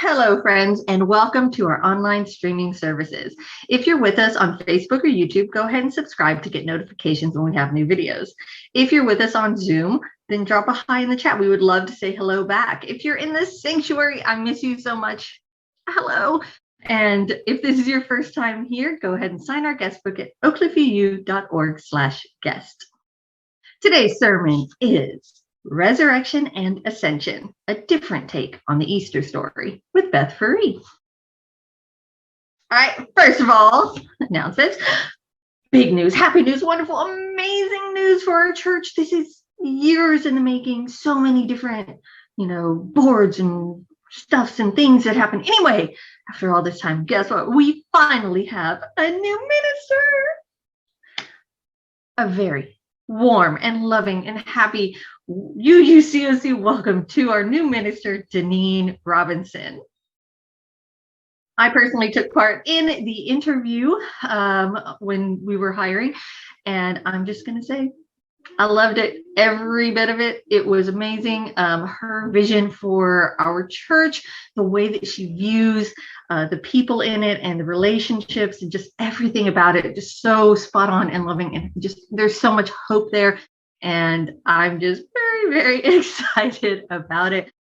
Hello, friends, and welcome to our online streaming services. If you're with us on Facebook or YouTube, go ahead and subscribe to get notifications when we have new videos. If you're with us on Zoom, then drop a hi in the chat. We would love to say hello back. If you're in the sanctuary, I miss you so much. Hello. And if this is your first time here, go ahead and sign our guest book at oakcliffeu.org/guest. Today's sermon is Resurrection and Ascension, a different take on the Easter story with Beth Furry. All right, first of all, announcements. Big news, happy news, wonderful, amazing news for our church. This is years in the making, so many different, boards and stuffs and things that happen. Anyway, after all this time, guess what? We finally have a new minister. A very warm and loving and happy UUCOC welcome to our new minister, Deneen Robinson. I personally took part in the interview when we were hiring, and I'm just going to say, I loved it, every bit of it. It was amazing. Her vision for our church, the way that she views the people in it and the relationships and just everything about it, just so spot on and loving. And just there's so much hope there. And I'm just very, very excited about it.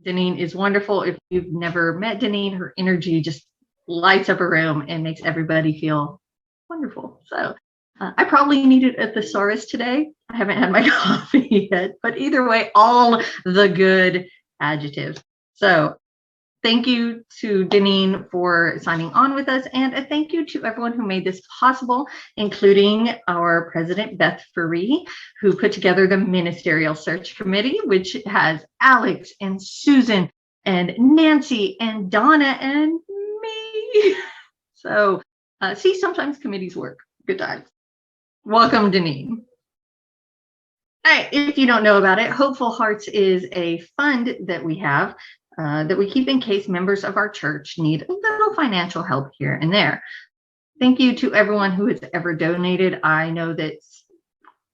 Deneen is wonderful. If you've never met Deneen, her energy just lights up a room and makes everybody feel wonderful. So I probably needed a thesaurus today. I haven't had my coffee yet, but either way, all the good adjectives. So thank you to Deneen for signing on with us, and a thank you to everyone who made this possible, including our president, Beth Furry, who put together the Ministerial Search Committee, which has Alex and Susan and Nancy and Donna and me. So see, sometimes committees work. Good times. Welcome, Deneen. All right, if you don't know about it, Hopeful Hearts is a fund that we have that we keep in case members of our church need a little financial help here and there. Thank you to everyone who has ever donated. I know that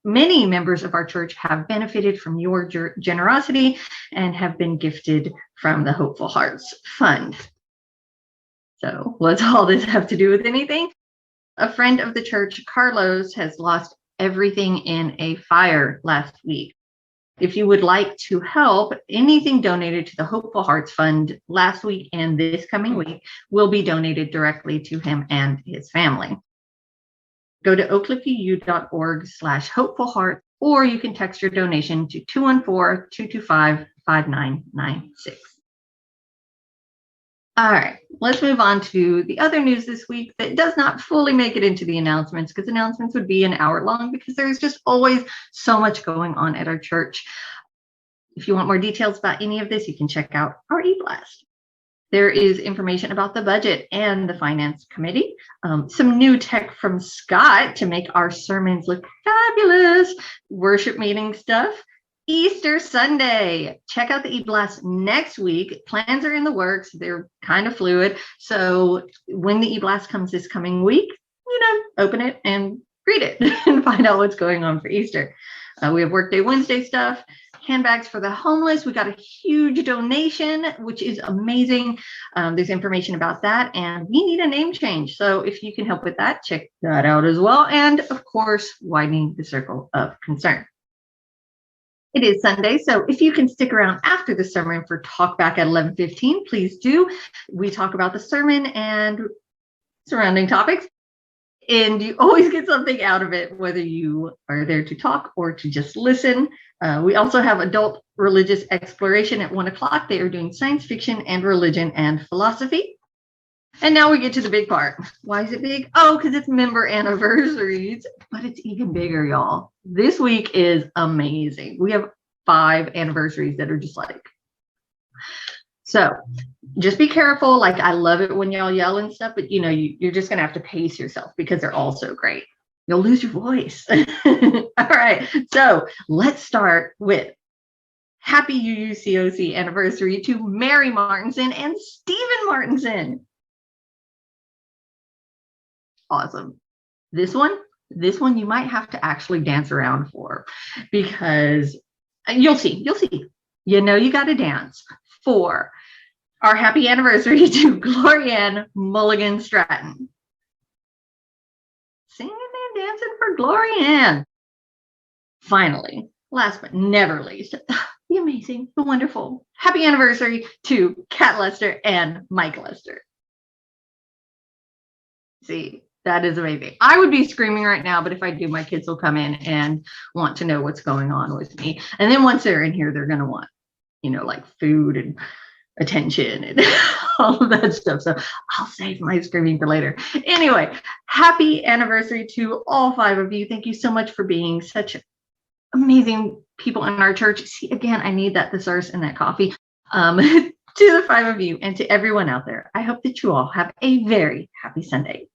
many members of our church have benefited from your generosity and have been gifted from the Hopeful Hearts Fund. So what's all this have to do with anything? A friend of the church, Carlos, has lost everything in a fire last week. If you would like to help, anything donated to the Hopeful Hearts Fund last week and this coming week will be donated directly to him and his family. Go to oakcliffeu.org/hopefulheart, or you can text your donation to 214-225-5996. All right, let's move on to the other news this week that does not fully make it into the announcements, because announcements would be an hour long because there's just always so much going on at our church. If you want more details about any of this, you can check out our e-blast. There is information about the budget and the finance committee, some new tech from Scott to make our sermons look fabulous, worship meeting stuff, Easter Sunday. Check out the e-blast next week. Plans are in the works. They're kind of fluid. So when the e-blast comes this coming week, open it and read it and find out what's going on for Easter. We have Workday Wednesday stuff, handbags for the homeless. We got a huge donation, which is amazing. There's information about that, and we need a name change. So if you can help with that, check that out as well. And of course, widening the circle of concern. It is Sunday, so if you can stick around after the sermon for Talk Back at 11:15, please do. We talk about the sermon and surrounding topics, and you always get something out of it, whether you are there to talk or to just listen. We also have Adult Religious Exploration at 1 o'clock. They are doing science fiction and religion and philosophy. And now we get to the big part. Why is it big? Oh, because it's member anniversaries, but it's even bigger, y'all. This week is amazing. We have 5 anniversaries that are just like, so just be careful. Like, I love it when y'all yell and stuff, but you're just going to have to pace yourself because they're all so great. You'll lose your voice. All right. So let's start with happy UUCOC anniversary to Mary Martinson and Stephen Martinson. Awesome. This one you might have to actually dance around for, because you'll see, you got to dance for Our happy anniversary to Glorianne Mulligan Stratton. Singing and dancing for Glorianne. Finally, last but never least, the amazing, the wonderful, happy anniversary to Kat Lester and Mike Lester. See, that is amazing. I would be screaming right now, but if I do, my kids will come in and want to know what's going on with me. And then once they're in here, they're going to want, like food and attention and all of that stuff. So I'll save my screaming for later. Anyway, happy anniversary to all 5 of you. Thank you so much for being such amazing people in our church. See, again, I need that thesaurus and that coffee. To the 5 of you and to everyone out there, I hope that you all have a very happy Sunday.